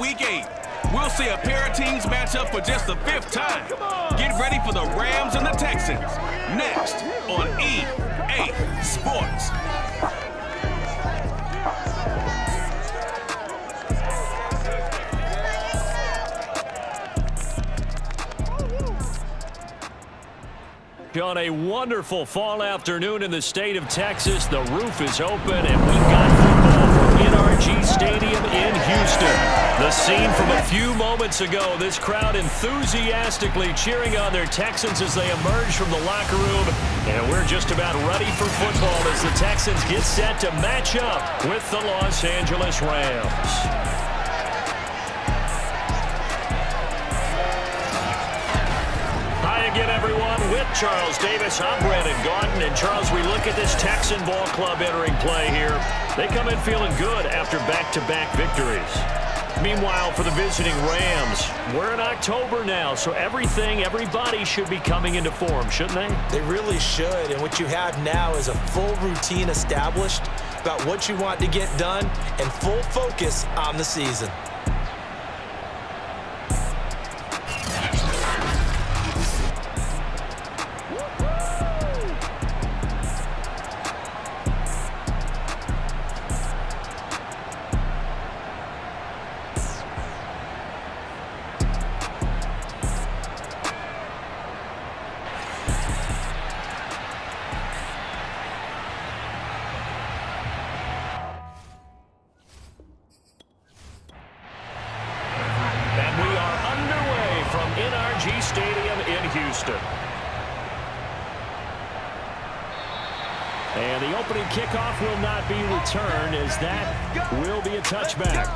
Week 8. We'll see a pair of teams match up for just the 5th time. Get ready for the Rams and the Texans. Next on EA Sports. On a wonderful fall afternoon in the state of Texas, the roof is open, and we've got football from NRG Stadium in Houston. The scene from a few moments ago, this crowd enthusiastically cheering on their Texans as they emerge from the locker room, and we're just about ready for football as the Texans get set to match up with the Los Angeles Rams. Again, everyone, with Charles Davis, I'm Brandon Gaudin. And Charles, we look at this Texan ball club entering play here. They come in feeling good after back-to-back victories. Meanwhile, for the visiting Rams, we're in October now, so everybody should be coming into form, shouldn't they? They really should, and what you have now is a full routine established about what you want to get done and full focus on the season. Stadium in Houston. And the opening kickoff will not be returned, as that will be a touchback.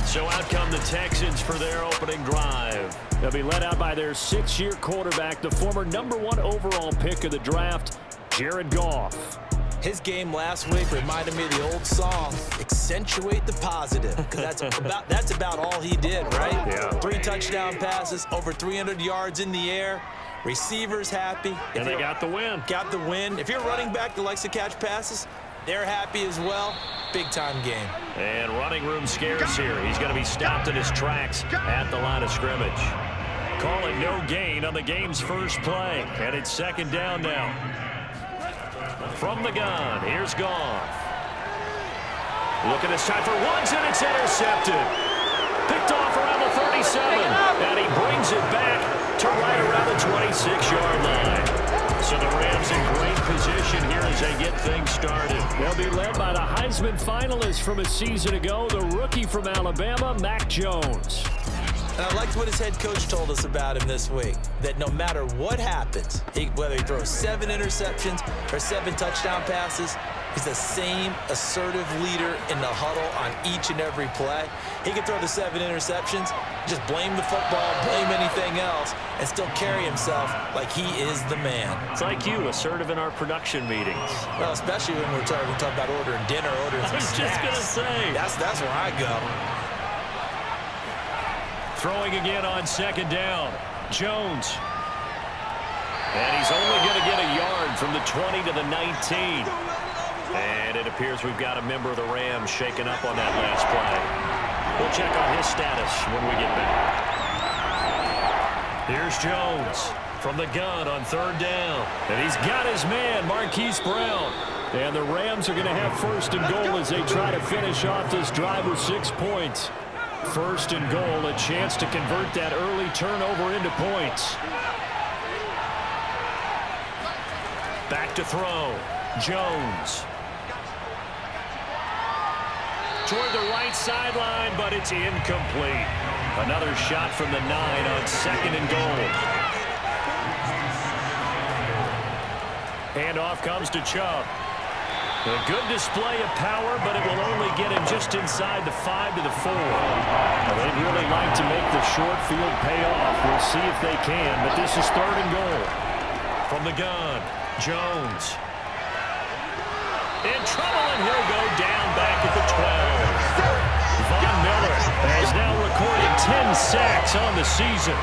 So out come the Texans for their opening drive. They'll be led out by their 6-year quarterback, the former #1 overall pick of the draft, Jared Goff. His game last week reminded me of the old song, accentuate the positive, because that's about all he did, right? Yeah. 3 touchdown passes, over 300 yards in the air, receivers happy. And they got the win. Got the win. If you're a running back that likes to catch passes, they're happy as well. Big-time game. And running room scarce here. He's going to be stopped in his tracks at the line of scrimmage. Call it no gain on the game's first play, and it's 2nd down now. From the gun, here's Goff. Looking this time for Woods, and it's intercepted. Picked off around the 37, and he brings it back to right around the 26-yard line. So the Rams in great position here as they get things started. They'll be led by the Heisman finalist from a season ago, the rookie from Alabama, Mac Jones. And I liked what his head coach told us about him this week, that no matter what happens, whether he throws 7 interceptions or 7 touchdown passes, he's the same assertive leader in the huddle on each and every play. He can throw the 7 interceptions, just blame the football, blame anything else, and still carry himself like he is the man. It's like you, assertive in our production meetings. Well, especially when we're talking about ordering dinner, ordering some snacks. I was just going to say. That's where I go. Throwing again on 2nd down. Jones. And he's only going to get a yard from the 20 to the 19. And it appears we've got a member of the Rams shaken up on that last play. We'll check on his status when we get back. Here's Jones from the gun on 3rd down. And he's got his man, Marquise Brown. And the Rams are going to have 1st and goal as they try to finish off this drive with 6 points. 1st and goal, a chance to convert that early turnover into points. Back to throw. Jones. Toward the right sideline, but it's incomplete. Another shot from the 9 on 2nd and goal. Handoff comes to Chubb. A good display of power, but it will only get him just inside the 5 to the 4. Well, they'd really like to make the short field pay off. We'll see if they can, but this is 3rd and goal. From the gun, Jones. In trouble, and he'll go down back at the 12. Von Miller has now recorded 10 sacks on the season.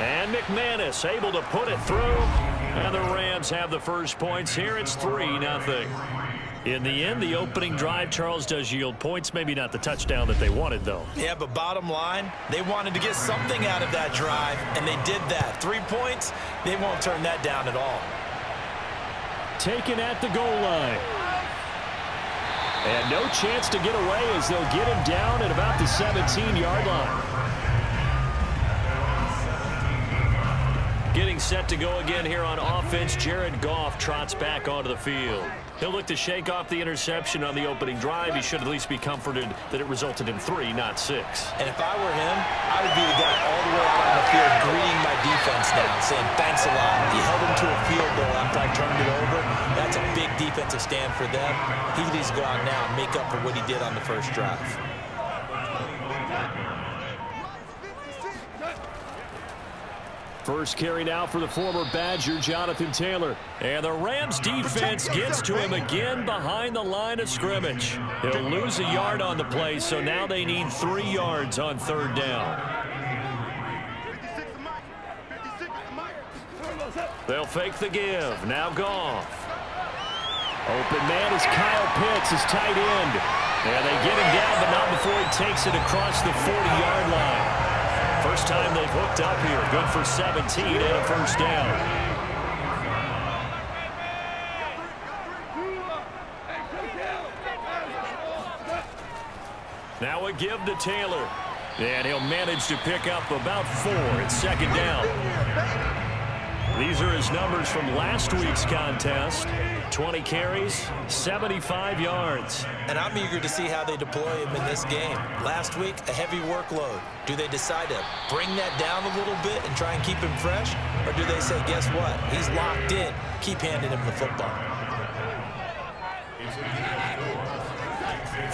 And McManus able to put it through. And the Rams have the first points here. It's 3-0. In the end, the opening drive, Charles, does yield points. Maybe not the touchdown that they wanted, though. Yeah, but bottom line, they wanted to get something out of that drive, and they did that. 3 points, they won't turn that down at all. Taken at the goal line. And no chance to get away as they'll get him down at about the 17-yard line. Getting set to go again here on offense, Jared Goff trots back onto the field. He'll look to shake off the interception on the opening drive. He should at least be comforted that it resulted in 3, not 6. And if I were him, I would be the guy all the way out on the field greeting my defense now, saying thanks a lot. You held him to a field goal after I turned it over. That's a big defensive stand for them. He needs to go out now and make up for what he did on the first drive. First carry now for the former Badger, Jonathan Taylor. And the Rams defense gets to him again behind the line of scrimmage. He'll lose a yard on the play, so now they need 3 yards on 3rd down. They'll fake the give. Now Goff. Open man is Kyle Pitts, his tight end. And they get him down, but not before he takes it across the 40-yard line. First time they've hooked up here. Good for 17 and a first down. Now a give to Taylor. And he'll manage to pick up about 4 at 2nd down. These are his numbers from last week's contest. 20 carries, 75 yards. And I'm eager to see how they deploy him in this game. Last week, a heavy workload. Do they decide to bring that down a little bit and try and keep him fresh? Or do they say, guess what? He's locked in. Keep handing him the football.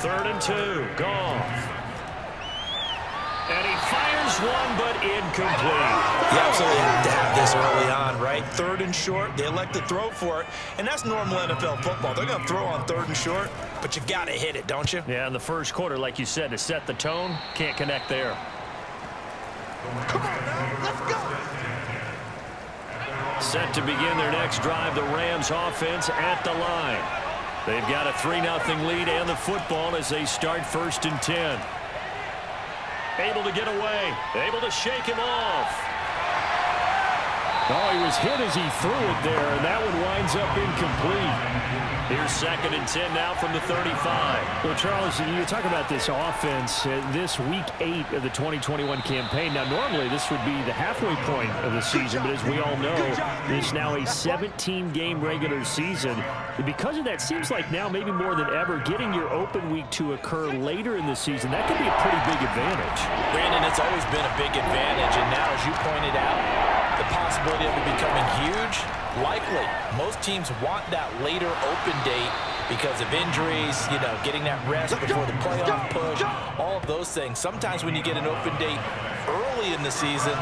3rd and 2, Goff. And he fires one, but incomplete. You absolutely have to have this early on, right? 3rd and short, they elect to throw for it, and that's normal NFL football. They're going to throw on 3rd and short, but you got to hit it, don't you? Yeah, in the first quarter, like you said, to set the tone, can't connect there. Come on, man, let's go. Set to begin their next drive, the Rams offense at the line. They've got a 3-0 lead and the football as they start 1st and 10. Able to get away. Able to shake him off. Oh, he was hit as he threw it there, and that one winds up incomplete. Here's 2nd and 10 now from the 35. Well, Charles, you talk about this offense, this week 8 of the 2021 campaign. Now, normally this would be the halfway point of the season, but as we all know, this is now a 17-game regular season. And because of that, seems like now maybe more than ever, getting your open week to occur later in the season, that could be a pretty big advantage. Brandon, it's always been a big advantage, and now, as you pointed out, the possibility of it becoming huge, likely. Most teams want that later open date because of injuries, you know, getting that rest before the playoff push, all of those things. Sometimes when you get an open date early in the season,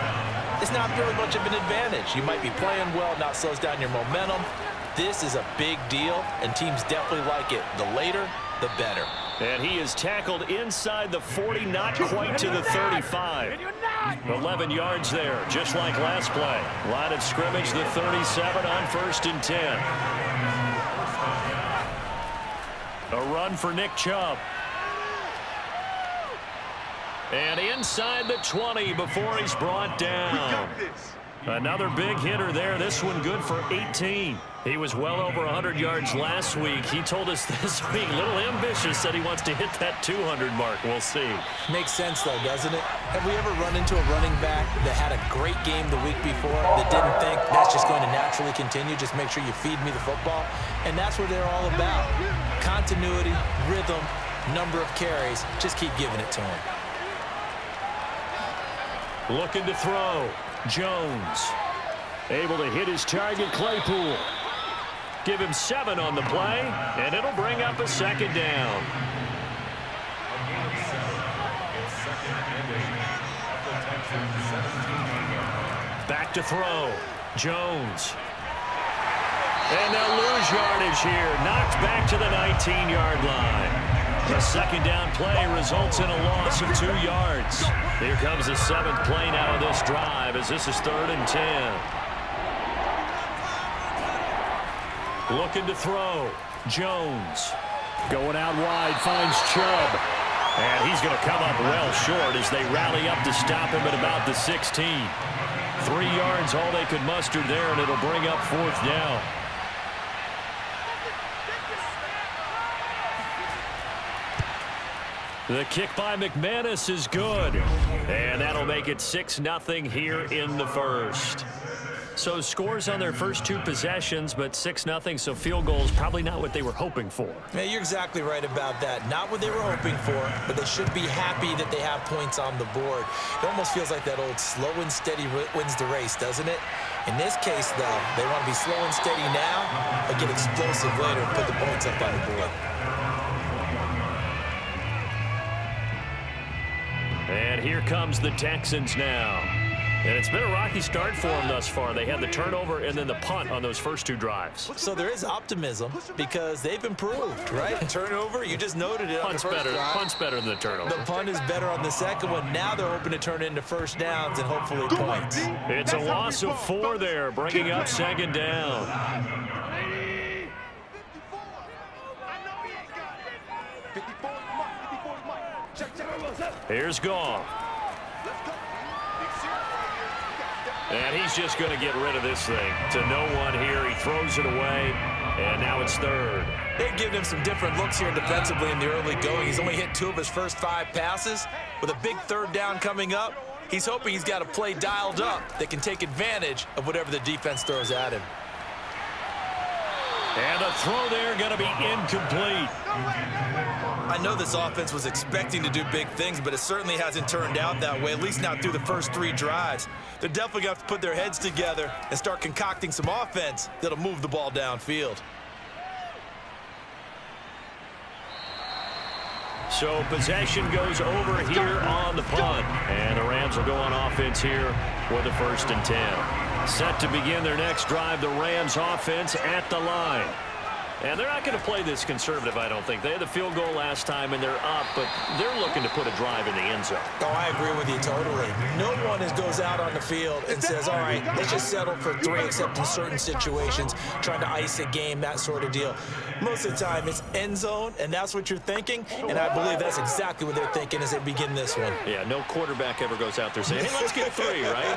it's not really much of an advantage. You might be playing well, not slows down your momentum. This is a big deal, and teams definitely like it. The later, the better. And he is tackled inside the 40, not quite to the 35. 11 yards there, just like last play. Line of scrimmage, the 37 on 1st and 10. A run for Nick Chubb. And inside the 20 before he's brought down. Another big hitter there. This one good for 18. He was well over 100 yards last week. He told us this week, a little ambitious, said he wants to hit that 200 mark. We'll see. Makes sense, though, doesn't it? Have we ever run into a running back that had a great game the week before that didn't think that's just going to naturally continue? Just make sure you feed me the football. And that's what they're all about. Continuity, rhythm, number of carries. Just keep giving it to him. Looking to throw. Jones. Able to hit his target, Claypool. Give him 7 on the play, and it'll bring up a 2nd down. Back to throw. Jones. And they'll lose yardage here. Knocked back to the 19-yard line. The 2nd down play results in a loss of 2 yards. Here comes the 7th play now of this drive as this is 3rd and 10. Looking to throw. Jones. Going out wide, finds Chubb. And he's going to come up well short as they rally up to stop him at about the 16. 3 yards, all they could muster there, and it'll bring up 4th down. The kick by McManus is good. And that'll make it 6-0 here in the first. So scores on their first 2 possessions, but 6-0, so field goals probably not what they were hoping for. Yeah, you're exactly right about that. Not what they were hoping for, but they should be happy that they have points on the board. It almost feels like that old slow and steady wins the race, doesn't it? In this case, though, they want to be slow and steady now, but get explosive later and put the points up on the board. And here comes the Texans now. And it's been a rocky start for them thus far. They had the turnover and then the punt on those first 2 drives. So there is optimism because they've improved, right? Turnover, you just noted it on the first drive. Punt's better than the turnover. The punt is better on the second one. Now they're hoping to turn it into first downs and hopefully points. It's a loss of 4 there, bringing up 2nd down. Here's Goff. And he's just going to get rid of this thing to no one here. He throws it away, and now it's 3rd. They've given him some different looks here defensively in the early going. He's only hit 2 of his first 5 passes. With a big 3rd down coming up, he's hoping he's got a play dialed up that can take advantage of whatever the defense throws at him. And the throw there going to be incomplete. I know this offense was expecting to do big things, but it certainly hasn't turned out that way, at least not through the first 3 drives. They're definitely going to have to put their heads together and start concocting some offense that'll move the ball downfield. So possession goes over here on the punt. And the Rams will go on offense here with the 1st and 10. Set to begin their next drive, the Rams offense at the line. And they're not going to play this conservative, I don't think. They had the field goal last time, and they're up, but they're looking to put a drive in the end zone. Oh, I agree with you totally. No one goes out on the field and says, all right, let's just settle for 3, except in certain situations, trying to ice a game, that sort of deal. Most of the time, it's end zone, and that's what you're thinking, and I believe that's exactly what they're thinking as they begin this one. Yeah, no quarterback ever goes out there saying, hey, let's get 3, right?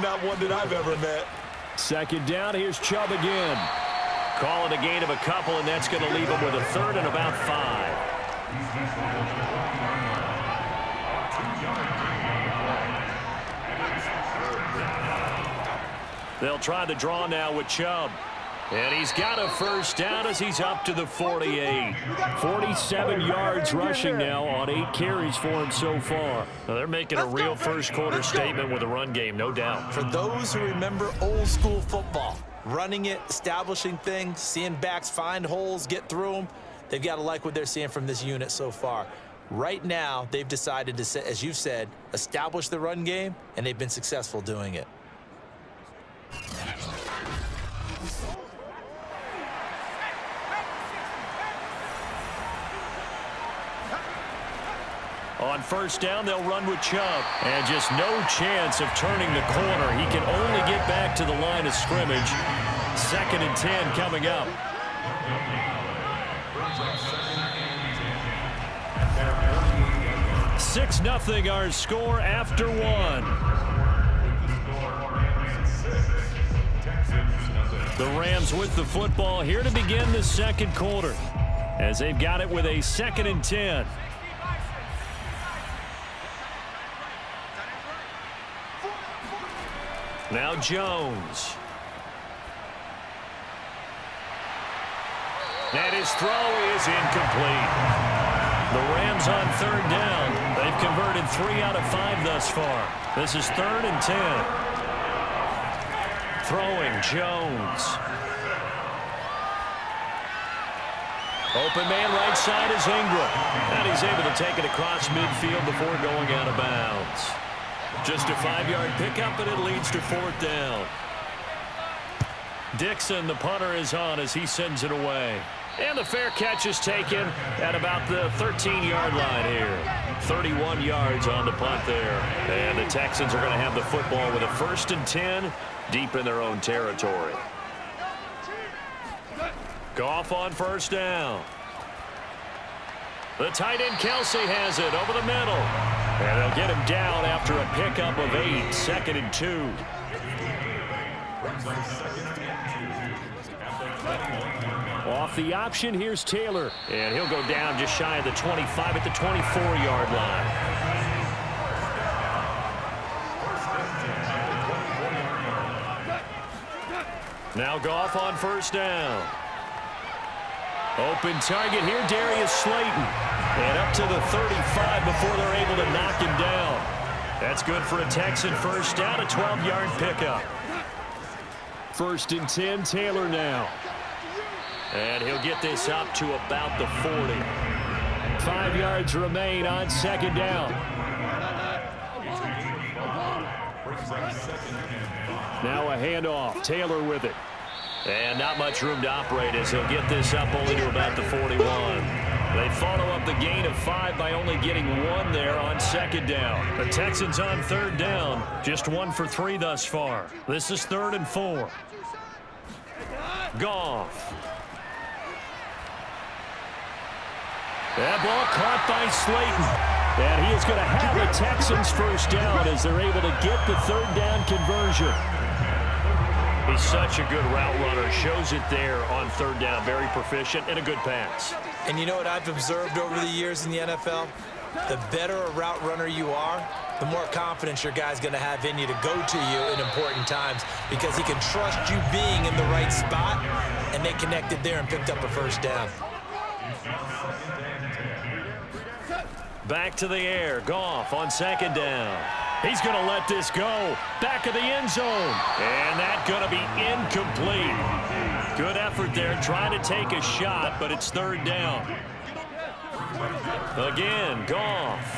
Not one that I've ever met. 2nd down, here's Chubb again. Call it a gain of a couple, and that's going to leave them with a 3rd and about 5. They'll try to draw now with Chubb. And he's got a 1st down as he's up to the 48. 47 yards rushing now on 8 carries for him so far. Well, they're making a real first-quarter statement with a run game, no doubt. For those who remember old-school football, running it, establishing things, seeing backs find holes, get through them, they've got to like what they're seeing from this unit so far. Right now, they've decided to, as you've said, establish the run game, and they've been successful doing it. On 1st down, they'll run with Chubb. And just no chance of turning the corner. He can only get back to the line of scrimmage. 2nd and 10 coming up. $6-0 our score after 1. The Rams with the football here to begin the 2nd quarter, as they've got it with a 2nd and 10. Now Jones. And his throw is incomplete. The Rams on 3rd down. They've converted 3 out of 5 thus far. This is 3rd and 10. Throwing Jones. Open man right side is Ingram. And he's able to take it across midfield before going out of bounds. Just a 5-yard pickup, and it leads to 4th down. Dixon, the punter, is on as he sends it away. And the fair catch is taken at about the 13-yard line here. 31 yards on the punt there. And the Texans are going to have the football with a 1st and 10 deep in their own territory. Goff on first down. The tight end Kelsey has it over the middle. And they'll get him down after a pickup of 8, 2nd and 2. Off the option, here's Taylor. And he'll go down just shy of the 25 at the 24-yard line. Now Goff on first down. Open target here, Darius Slayton. And up to the 35 before they're able to knock him down. That's good for a Texan first down, a 12-yard pickup. 1st and 10, Taylor now. And he'll get this up to about the 40. 5 yards remain on 2nd down. Now a handoff. Taylor with it. And not much room to operate as he'll get this up only to about the 41. They follow up the gain of 5 by only getting 1 there on 2nd down. The Texans on 3rd down, just 1 for 3 thus far. This is 3rd and 4. Goff. That ball caught by Slayton. And he is going to have the Texans first down as they're able to get the 3rd down conversion. He's such a good route runner. Shows it there on 3rd down. Very proficient and a good pass. And you know what I've observed over the years in the NFL? The better a route runner you are, the more confidence your guy's going to have in you to go to you in important times because he can trust you being in the right spot, and they connected there and picked up a first down. Back to the air. Goff on 2nd down. He's going to let this go. Back of the end zone. And that's going to be incomplete. Good effort there trying to take a shot, but it's 3rd down. Again, Goff.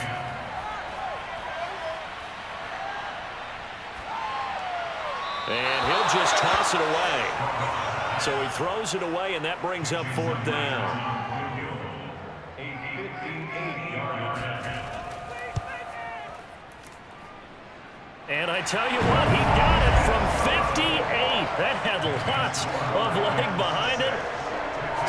And he'll just toss it away. So he throws it away, and that brings up 4th down. And I tell you what, he got it from 58. That had lots of leg behind it.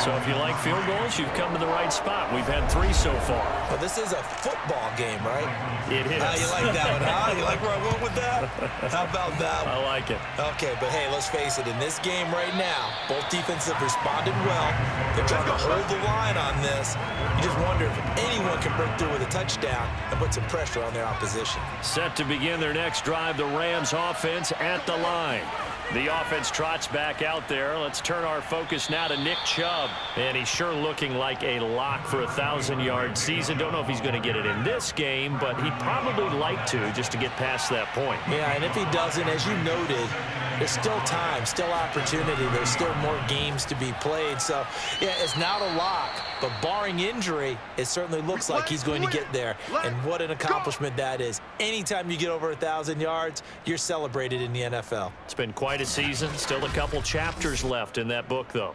So if you like field goals, you've come to the right spot. We've had 3 so far. Well, this is a football game, right? It is. You like that one, huh? You like where I went with that? How about that one? I like it. Okay, but hey, let's face it. In this game right now, both defenses have responded well. They're trying to hold the line on this. You just wonder if anyone can break through with a touchdown and put some pressure on their opposition. Set to begin their next drive, the Rams offense at the line. The offense trots back out there. Let's turn our focus now to Nick Chubb. And he's sure looking like a lock for a 1,000-yard season. Don't know if he's going to get it in this game, but he'd probably like to just to get past that point. Yeah, and if he doesn't, as you noted, there's still time, still opportunity. There's still more games to be played. So, yeah, it's not a lock, but barring injury, it certainly looks like he's going to get there. And what an accomplishment that is. Anytime you get over 1,000 yards, you're celebrated in the NFL. It's been quite a season. Still a couple chapters left in that book, though.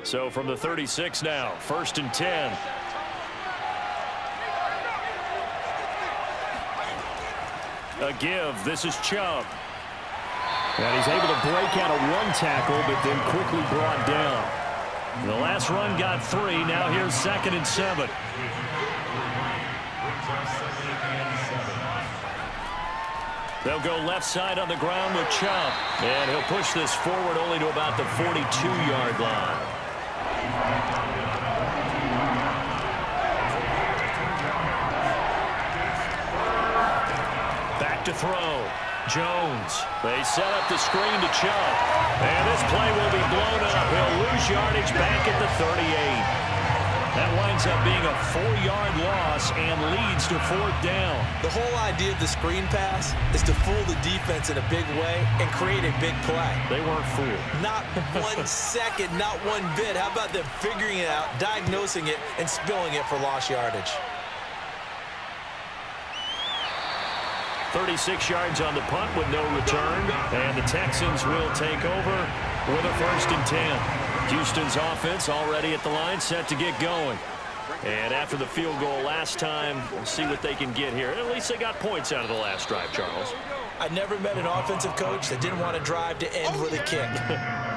So from the 36 now, 1st and 10. A give. This is Chubb. And he's able to break out of 1 tackle, but then quickly brought down. The last run got 3. Now here's 2nd and 7. They'll go left side on the ground with Chubb. And he'll push this forward only to about the 42-yard line. Back to throw. Jones. They set up the screen to Chubb. And this play will be blown up. He'll lose yardage back at the 38. That winds up being a 4-yard loss and leads to 4th down. The whole idea of the screen pass is to fool the defense in a big way and create a big play. They weren't fooled. Not 1 second, not 1 bit. How about them figuring it out, diagnosing it, and spilling it for lost yardage? 36 yards on the punt with no return. And the Texans will take over with a 1st and 10. Houston's offense already at the line, set to get going. And after the field goal last time, we'll see what they can get here. At least they got points out of the last drive, Charles. I never met an offensive coach that didn't want to drive to end with a kick.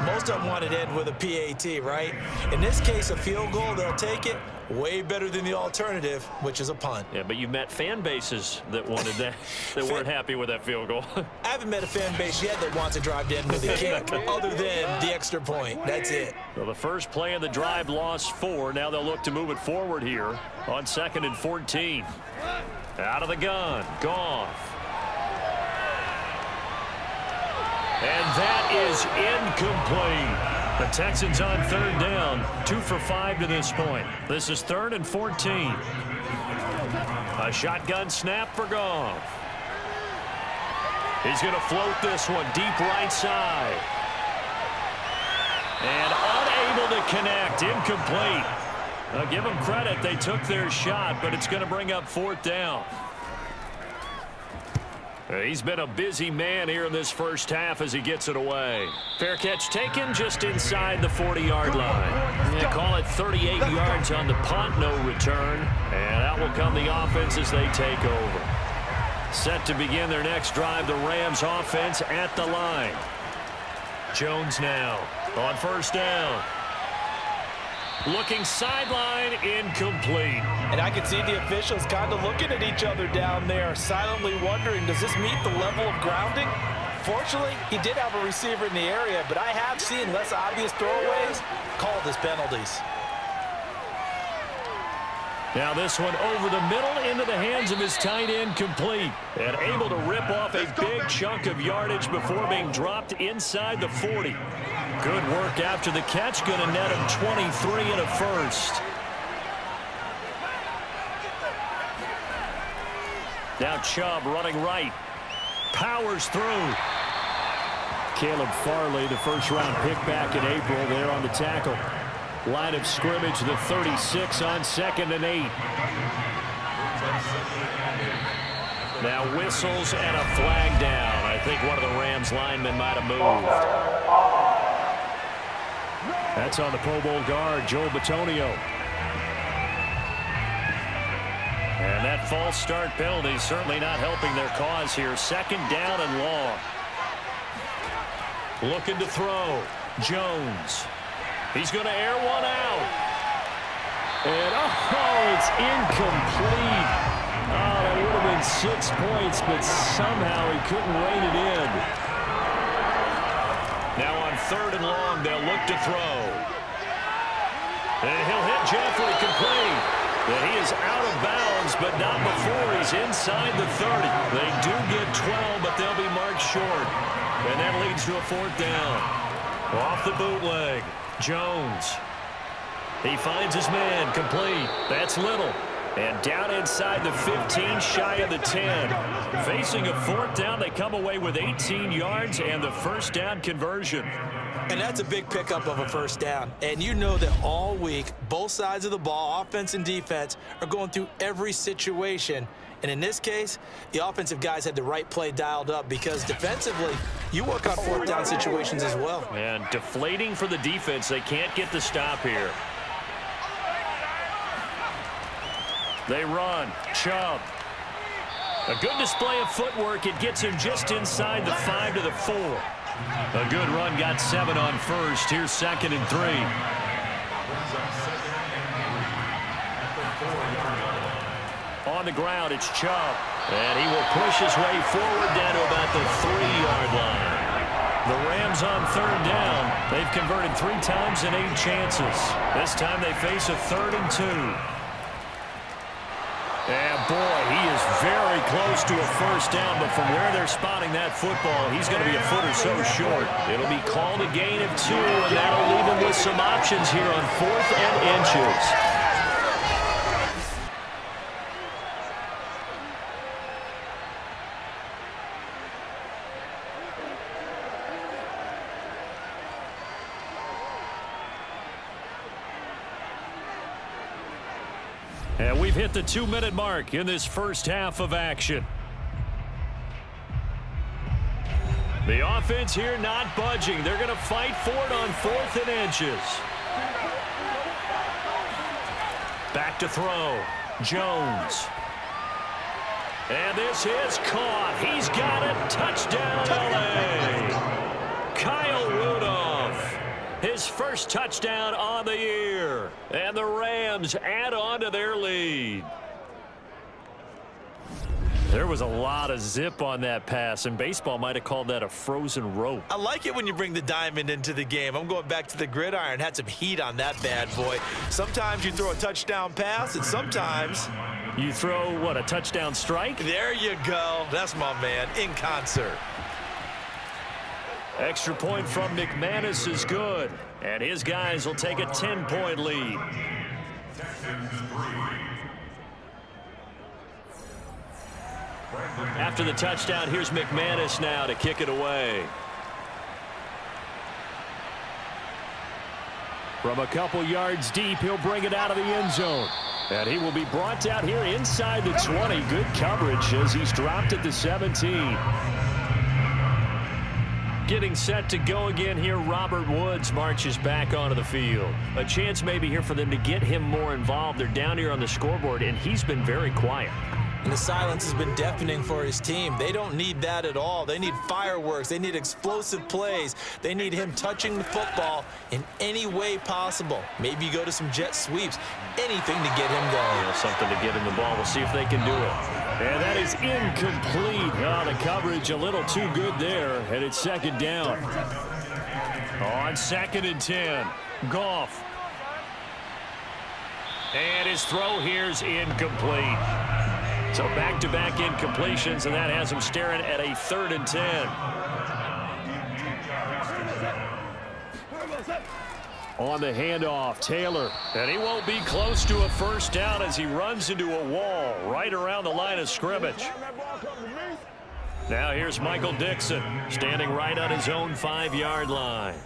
Most of them wanted to end with a PAT, right? In this case, a field goal, they'll take it. Way better than the alternative, which is a punt. Yeah, but you met fan bases that wanted that, that weren't happy with that field goal. I haven't met a fan base yet that wants to drive to end with a kick, other than the extra point. That's it. So the first play of the drive lost 4. Now they'll look to move it forward here on 2nd and 14. Out of the gun, Goff. And that is incomplete. The Texans on 3rd down, 2 for 5 to this point. This is 3rd and 14. A shotgun snap for Goff. He's going to float this one deep right side. And unable to connect, incomplete. Now give them credit, they took their shot, but it's going to bring up 4th down. He's been a busy man here in this first half as he gets it away. Fair catch taken just inside the 40-yard line. They call it 38 yards on the punt, no return. And out will come the offense as they take over. Set to begin their next drive, the Rams offense at the line. Jones now on 1st down. Looking sideline, incomplete. And I can see the officials kind of looking at each other down there, silently wondering, does this meet the level of grounding? Fortunately, he did have a receiver in the area, but I have seen less obvious throwaways called as penalties. Now this one over the middle into the hands of his tight end, complete. And able to rip off a big chunk of yardage before being dropped inside the 40. Good work after the catch, going to net him 23 and a first. Now Chubb running right. Powers through. Caleb Farley, the first-round pick back in April, there on the tackle. Line of scrimmage, the 36 on 2nd and 8. Now whistles and a flag down. I think one of the Rams linemen might have moved. That's on the Pro Bowl guard, Joel Bitonio. And that false start penalty certainly not helping their cause here. 2nd down and long. Looking to throw. Jones. He's going to air one out. And, oh, it's incomplete. Oh, that would have been 6 points, but somehow he couldn't rein it in. Now on 3rd and long, they'll look to throw. And he'll hit Jeffrey complete. And he is out of bounds, but not before he's inside the 30. They do get 12, but they'll be marked short. And that leads to a 4th down. Off the bootleg, Jones. He finds his man, complete. That's Little. And down inside the 15, shy of the 10. Facing a 4th down, they come away with 18 yards and the 1st down conversion. And that's a big pickup of a 1st down. And you know that all week, both sides of the ball, offense and defense, are going through every situation. And in this case, the offensive guys had the right play dialed up because defensively, you work on 4th down situations as well. And deflating for the defense. They can't get the stop here. They run. Chubb. A good display of footwork. It gets him just inside the 5 to the 4. A good run. Got 7 on 1st. Here's 2nd and 3. On the ground, it's Chubb. And he will push his way forward down to about the 3-yard line. The Rams on 3rd down. They've converted 3 times in 8 chances. This time they face a 3rd and 2. And boy, he is very close to a 1st down, but from where they're spotting that football, he's going to be a foot or so short. It'll be called a gain of 2, and that'll leave him with some options here on 4th and inches. And we've hit the 2-minute mark in this first half of action. The offense here not budging. They're going to fight for it on 4th and inches. Back to throw. Jones. And this is caught. He's got it. Touchdown, LA. Kyle Rudolph, his first touchdown on the year. And the Rams add on to their lead. There was a lot of zip on that pass, and baseball might have called that a frozen rope. I like it when you bring the diamond into the game. I'm going back to the gridiron. Had some heat on that bad boy. Sometimes you throw a touchdown pass, and sometimes you throw, what, a touchdown strike? There you go. That's my man, in concert. Extra point from McManus is good, and his guys will take a 10-point lead. After the touchdown, here's McManus now to kick it away. From a couple yards deep, he'll bring it out of the end zone. And he will be brought out here inside the 20. Good coverage as he's dropped at the 17. Getting set to go again here, Robert Woods marches back onto the field. A chance maybe here for them to get him more involved. They're down here on the scoreboard, and he's been very quiet. And the silence has been deafening for his team. They don't need that at all. They need fireworks. They need explosive plays. They need him touching the football in any way possible. Maybe you go to some jet sweeps. Anything to get him going. Yeah, something to get him the ball. We'll see if they can do it. And that is incomplete. Oh, the coverage a little too good there. And it's second down. On 2nd and 10. Goff. And his throw here's incomplete. So back-to-back incompletions, and that has him staring at a 3rd and 10. On the handoff, Taylor. And he won't be close to a first down as he runs into a wall right around the line of scrimmage. Now here's Michael Dixon standing right on his own 5-yard line.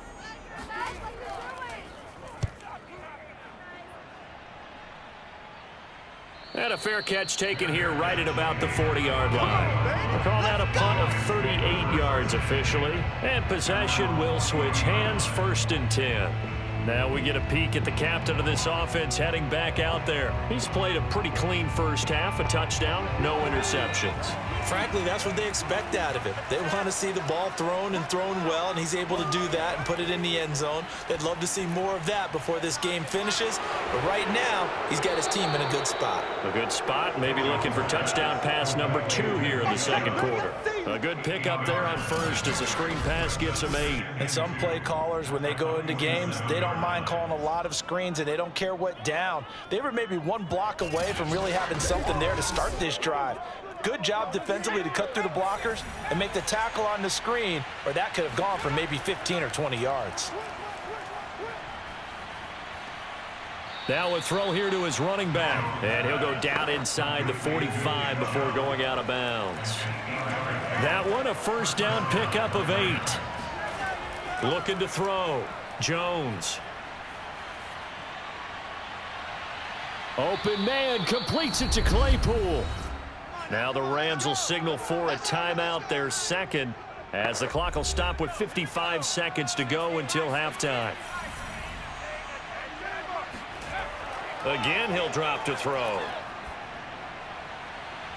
And a fair catch taken here right at about the 40-yard line. We'll call that a punt of 38 yards officially. And possession will switch hands, 1st and 10. Now we get a peek at the captain of this offense heading back out there. He's played a pretty clean first half, a touchdown, no interceptions. Frankly, that's what they expect out of him. They want to see the ball thrown and thrown well, and he's able to do that and put it in the end zone. They'd love to see more of that before this game finishes. But right now, he's got his team in a good spot. A good spot, maybe looking for touchdown pass number 2 here in the 2nd quarter. A good pickup there on 1st as the screen pass gets him 8. And some play callers, when they go into games, they don't mind calling a lot of screens, and they don't care what down. They were maybe 1 block away from really having something there to start this drive. Good job defensively to cut through the blockers and make the tackle on the screen, or that could have gone for maybe 15 or 20 yards. Now a throw here to his running back, and he'll go down inside the 45 before going out of bounds. That one a first down pickup of 8. Looking to throw. Jones. Open man, completes it to Claypool. Now the Rams will signal for a timeout, their 2nd, as the clock will stop with 55 seconds to go until halftime. Again, he'll drop to throw.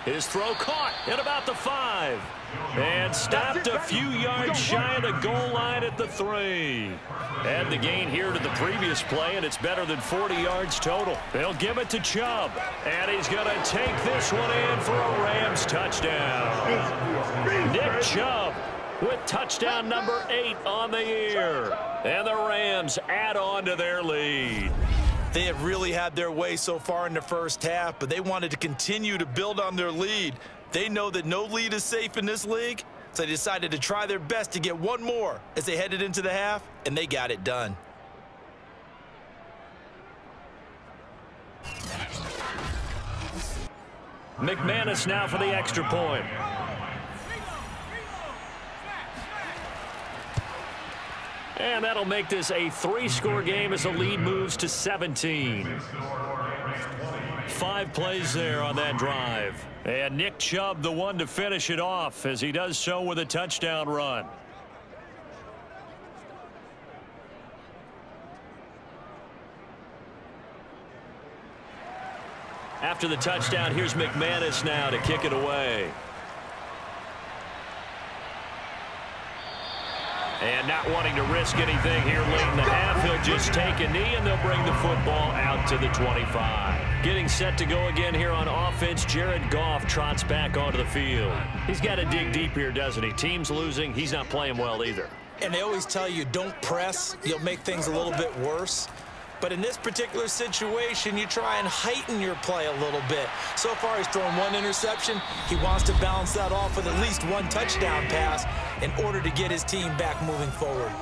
His throw caught at about the 5. And stopped a few yards shy of the goal line at the 3. Add the gain here to the previous play, and it's better than 40 yards total. They'll give it to Chubb. And he's going to take this one in for a Rams touchdown. Nick Chubb with touchdown number 8 on the year. And the Rams add on to their lead. They have really had their way so far in the first half, but they wanted to continue to build on their lead. They know that no lead is safe in this league, so they decided to try their best to get one more as they headed into the half, and they got it done. McManus now for the extra point. And that'll make this a 3-score game as the lead moves to 17. 5 plays there on that drive. And Nick Chubb, the one to finish it off, as he does so with a touchdown run. After the touchdown, here's McManus now to kick it away. And not wanting to risk anything here late in the half, he'll just take a knee, and they'll bring the football out to the 25. Getting set to go again here on offense, Jared Goff trots back onto the field. He's got to dig deep here, doesn't he? Team's losing. He's not playing well either. And they always tell you, don't press. You'll make things a little bit worse. But in this particular situation, you try and heighten your play a little bit. So far, he's thrown one interception. He wants to balance that off with at least one touchdown pass in order to get his team back moving forward.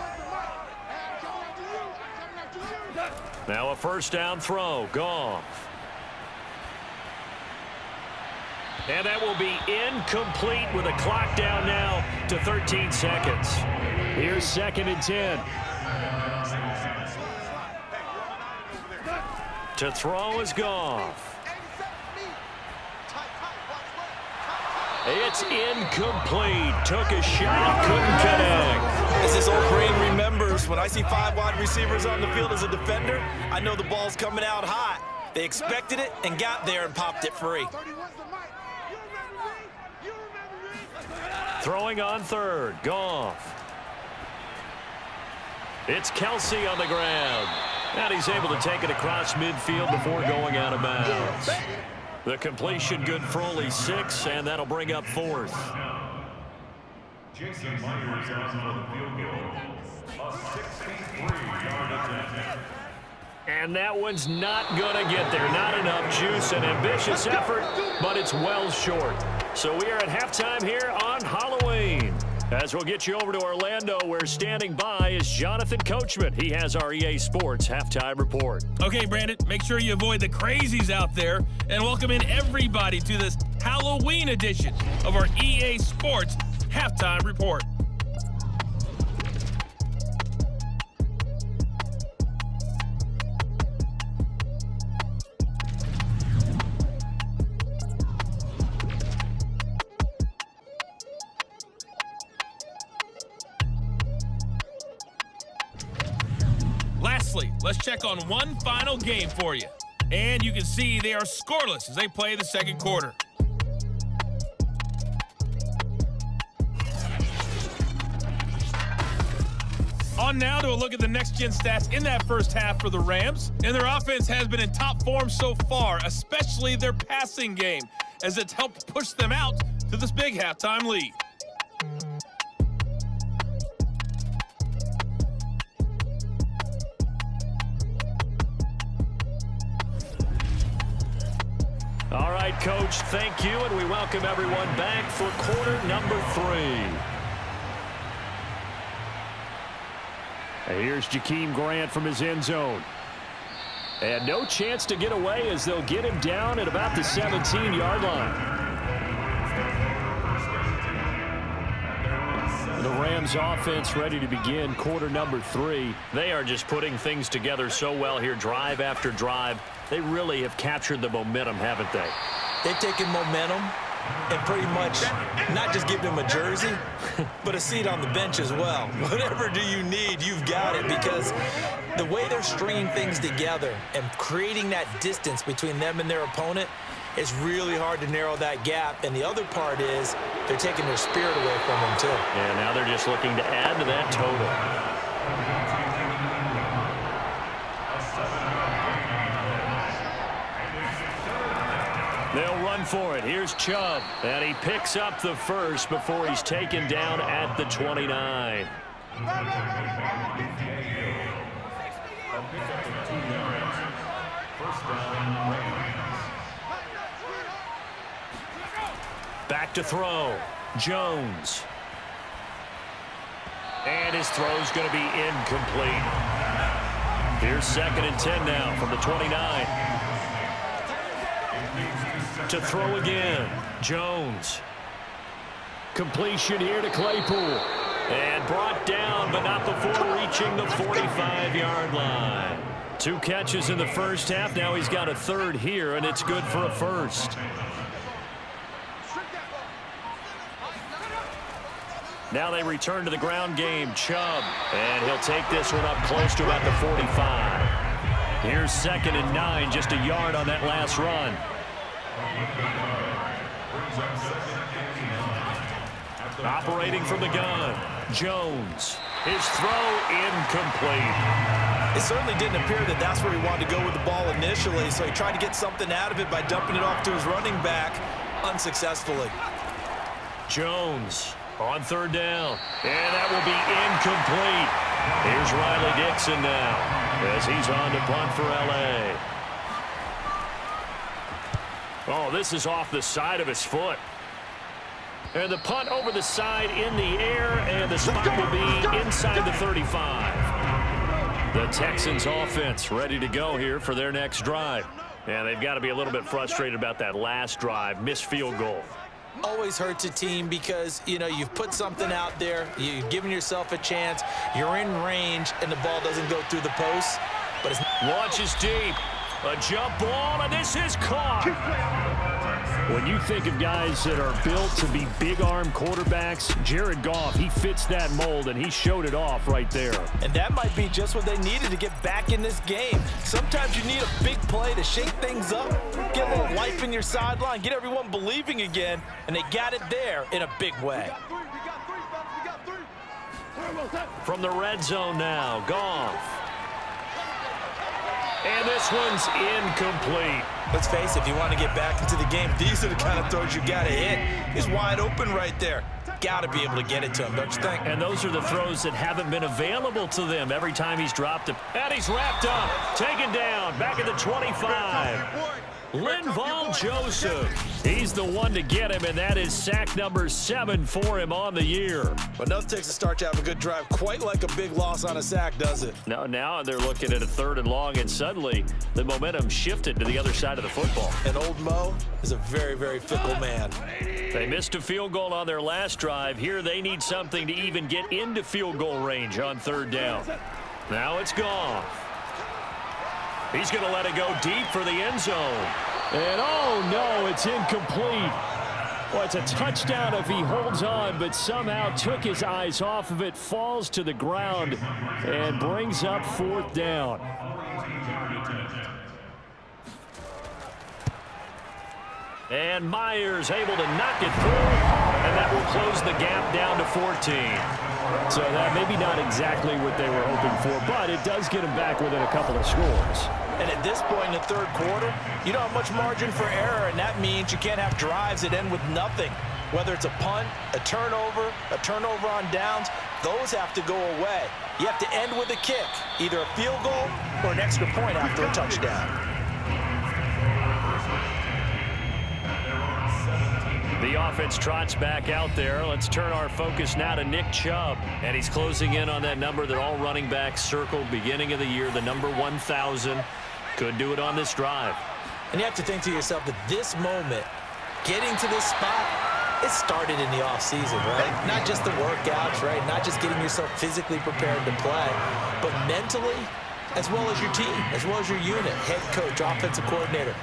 Now a first down throw. Goff. And that will be incomplete with a clock down now to 13 seconds. Here's 2nd and 10. To throw is Goff. It's incomplete. Took a shot, couldn't connect. As his old brain remembers, when I see 5 wide receivers on the field as a defender, I know the ball's coming out hot. They expected it and got there and popped it free. Throwing on 3rd, Goff. It's Kelsey on the ground. And he's able to take it across midfield before going out of bounds. The completion good for only 6, and that'll bring up 4th. Jason Myers on for the field goal. A 63-yard attempt. And that one's not going to get there. Not enough juice. An ambitious effort, but it's well short. So we are at halftime here on Halloween. As we'll get you over to Orlando, where standing by is Jonathan Coachman. He has our EA Sports Halftime Report. Okay, Brandon, make sure you avoid the crazies out there and welcome in everybody to this Halloween edition of our EA Sports Halftime Report. Lastly, let's check on one final game for you. And you can see they are scoreless as they play the second quarter. On now to a look at the next-gen stats in that first half for the Rams. And their offense has been in top form so far, especially their passing game, as it's helped push them out to this big halftime lead. All right, Coach, thank you, and we welcome everyone back for quarter number 3. Here's Jakeem Grant from his end zone. And no chance to get away as they'll get him down at about the 17-yard line. The Rams offense ready to begin quarter number 3. They are just putting things together so well here, drive after drive. They really have captured the momentum, haven't they? They've taken momentum and pretty much not just given him a jersey, but a seat on the bench as well. Whatever do you need, you've got it, because the way they're stringing things together and creating that distance between them and their opponent, it's really hard to narrow that gap. And the other part is they're taking their spirit away from them, too. Yeah, now they're just looking to add to that total. They'll run for it. Here's Chubb. And he picks up the first before he's taken down at the 29. Back to throw. Jones. And his throw's going to be incomplete. Here's 2nd and 10 now from the 29. To throw again. Jones. Completion here to Claypool. And brought down, but not before reaching the 45-yard line. 2 catches in the first half. Now he's got a 3rd here, and it's good for a 1st. Now they return to the ground game. Chubb. And he'll take this one up close to about the 45. Here's 2nd and 9, just a yard on that last run. Operating from the gun, Jones. His throw incomplete. It certainly didn't appear that that's where he wanted to go with the ball initially, so he tried to get something out of it by dumping it off to his running back unsuccessfully. Jones on third down, and that will be incomplete. Here's Riley Dixon now as he's on to punt for L.A. Oh, this is off the side of his foot. And the punt over the side in the air, and the spot will be inside the 35. The Texans offense ready to go here for their next drive. And they've got to be a little bit frustrated about that last drive, missed field goal. Always hurts a team because, you know, you've put something out there, you've given yourself a chance, you're in range, and the ball doesn't go through the post. But it's launches deep. A jump ball, and this is caught. When you think of guys that are built to be big-arm quarterbacks, Jared Goff, he fits that mold, and he showed it off right there. And that might be just what they needed to get back in this game. Sometimes you need a big play to shake things up, get a little life in your sideline, get everyone believing again, and they got it there in a big way. From the red zone now, Goff. And this one's incomplete. Let's face it, if you want to get back into the game, these are the kind of throws you got to hit. He's wide open right there. Got to be able to get it to him, don't you think? And those are the throws that haven't been available to them every time he's dropped it. And he's wrapped up, taken down, back at the 25. Linval Joseph, he's the one to get him, and that is sack number 7 for him on the year. But nothing takes a start to have a good drive quite like a big loss on a sack, does it? No, now they're looking at a 3rd and long, and suddenly the momentum shifted to the other side of the football. And old Mo is a very, very fickle man. They missed a field goal on their last drive. Here they need something to even get into field goal range on 3rd down. Now it's gone. He's going to let it go deep for the end zone. And oh no, it's incomplete. Well, it's a touchdown if he holds on, but somehow took his eyes off of it, falls to the ground, and brings up 4th down. And Myers able to knock it through, and that will close the gap down to 14. So that maybe not exactly what they were hoping for, but it does get them back within a couple of scores. And at this point in the 3rd quarter, you don't have much margin for error, and that means you can't have drives that end with nothing. Whether it's a punt, a turnover on downs, those have to go away. You have to end with a kick, either a field goal or an extra point after a touchdown. The offense trots back out there. Let's turn our focus now to Nick Chubb. And he's closing in on that number that all running backs circled beginning of the year, the number 1,000. Could do it on this drive. And you have to think to yourself that this moment, getting to this spot, it started in the offseason, right? Not just the workouts, right? Not just getting yourself physically prepared to play, but mentally, as well as your team, as well as your unit, head coach, offensive coordinator.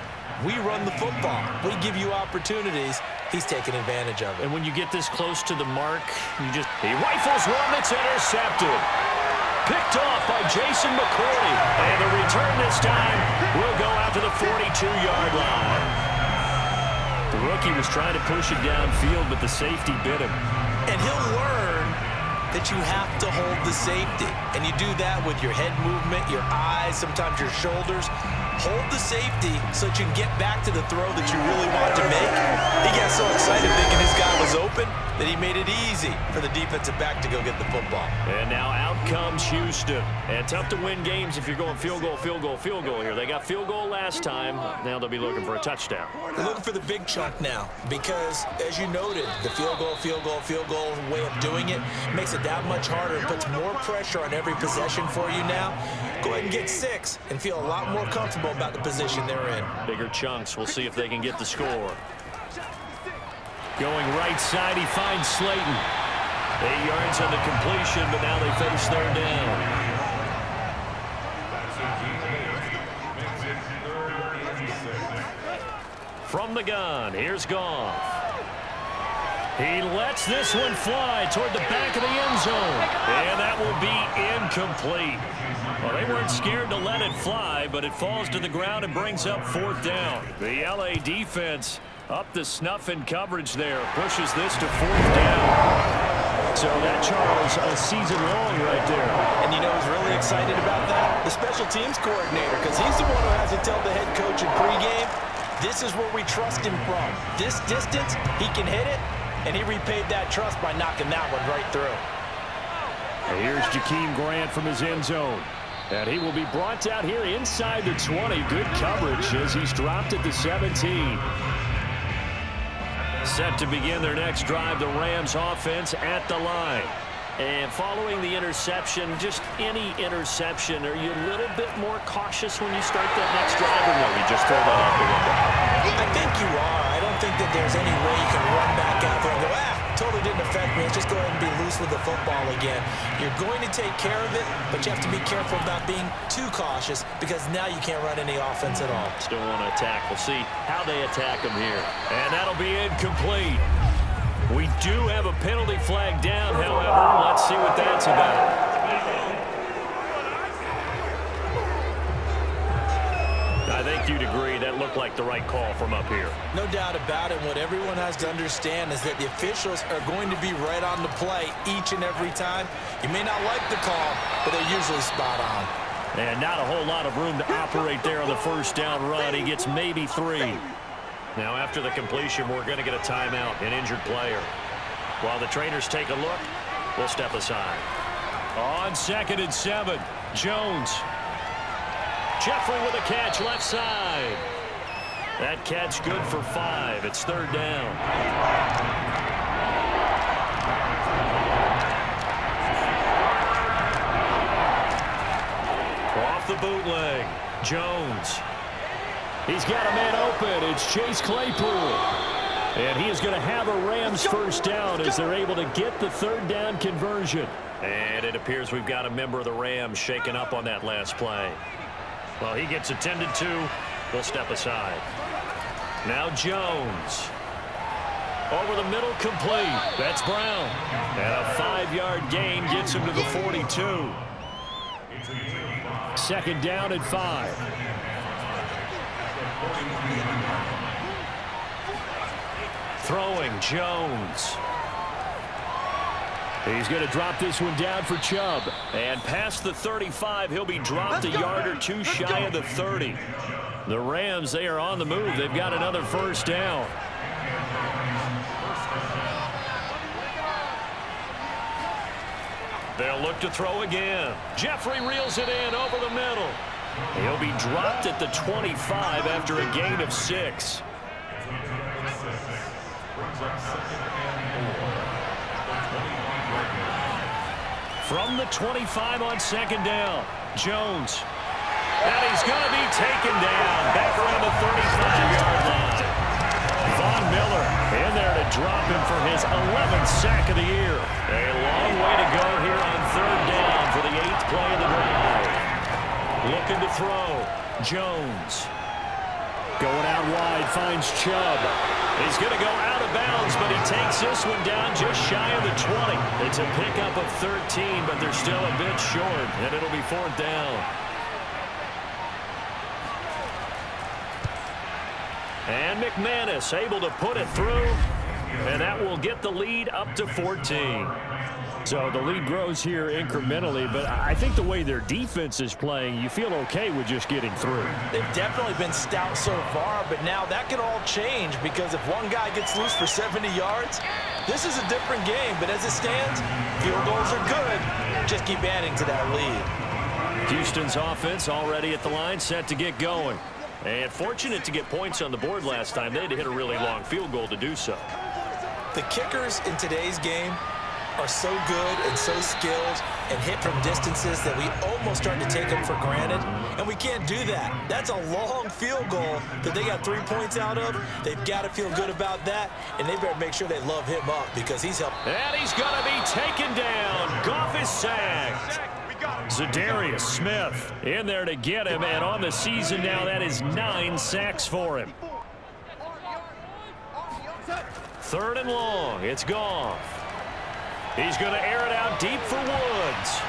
We run the football. We give you opportunities. He's taking advantage of it. And when you get this close to the mark, he rifles one that's intercepted. Picked off by Jason McCourty. And the return this time will go out to the 42-yard line. The rookie was trying to push it downfield, but the safety bit him. And he'll learn that you have to hold the safety. And you do that with your head movement, your eyes, sometimes your shoulders. Hold the safety so that you can get back to the throw that you really want to make. He got so excited thinking his guy was open that he made it easy for the defensive back to go get the football. And now out comes Houston. And tough to win games if you're going field goal, field goal, field goal here. They got field goal last time. Now they'll be looking for a touchdown. They're looking for the big chunk now because, as you noted, the field goal way of doing it makes it that much harder and puts more pressure on every possession for you now. Go ahead and get 6 and feel a lot more comfortable about the position they're in. Bigger chunks. We'll see if they can get the score. Going right side, he finds Slayton. 8 yards on the completion, but now they face 3rd down. From the gun, here's Goff. He lets this one fly toward the back of the end zone. And that will be incomplete. Well, they weren't scared to let it fly, but it falls to the ground and brings up 4th down. The LA defense up the snuff in coverage there. Pushes this to 4th down. So that, Charles, a season long right there. And you know who's really excited about that? The special teams coordinator, because he's the one who has to tell the head coach in pregame, this is where we trust him from. This distance, he can hit it, and he repaid that trust by knocking that one right through. And here's Jakeem Grant from his end zone. And he will be brought down here inside the 20. Good coverage as he's dropped at the 17. Set to begin their next drive, the Rams offense at the line. And following the interception, just any interception, are you a little bit more cautious when you start that next drive, or no, you just throw that out the window? I think you are. I don't think that there's any way you can run back out there and go, totally didn't affect me. Let's just go ahead and be loose with the football again. You're going to take care of it, but you have to be careful about being too cautious because now you can't run any offense at all. Still want to attack. We'll see how they attack them here. And that'll be incomplete. We do have a penalty flag down, however. Let's see what that's about. I think you'd agree that looked like the right call from up here. No doubt about it. What everyone has to understand is that the officials are going to be right on the play each and every time. You may not like the call, but they're usually spot on. And not a whole lot of room to operate there on the first down run. He gets maybe 3. Now, after the completion, we're going to get a timeout, an injured player. While the trainers take a look, we'll step aside. On 2nd and 7, Jones. Jeffrey with a catch left side. That catch good for 5. It's 3rd down. Off the bootleg, Jones. He's got a man open. It's Chase Claypool. And he is going to have a Rams first down as they're able to get the 3rd down conversion. And it appears we've got a member of the Rams shaken up on that last play. Well, he gets attended to. We'll step aside. Now Jones. Over the middle, complete. That's Brown. And a 5-yard gain gets him to the 42. 2nd down and 5. Throwing, Jones. He's going to drop this one down for Chubb. And past the 35, he'll be dropped a yard or 2 shy of the 30. The Rams, they are on the move. They've got another first down. They'll look to throw again. Jeffrey reels it in over the middle. He'll be dropped at the 25 after a gain of 6. From the 25 on 2nd down, Jones. And he's going to be taken down back around the 35-yard line. Von Miller in there to drop him for his 11th sack of the year. A long way to go here on 3rd down for the 8th play of the drive. Looking to throw, Jones. Going out wide, finds Chubb. He's going to go out of bounds, but he takes this one down just shy of the 20. It's a pickup of 13, but they're still a bit short, and it'll be 4th down. And McManus able to put it through, and that will get the lead up to 14. So the lead grows here incrementally, but I think the way their defense is playing, you feel okay with just getting through. They've definitely been stout so far, but now that can all change because if one guy gets loose for 70 yards, this is a different game. But as it stands, field goals are good. Just keep adding to that lead. Houston's offense already at the line, set to get going. And fortunate to get points on the board last time. They had to hit a really long field goal to do so. The kickers in today's game are so good and so skilled and hit from distances that we almost start to take them for granted, and we can't do that. That's a long field goal that they got 3 points out of. They've got to feel good about that, and they better make sure they love him up because he's helped. And he's going to be taken down. Goff is sacked. Zadarius Smith in there to get him, and on the season now, that is 9 sacks for him. 3rd and long. It's Goff. He's going to air it out deep for Woods.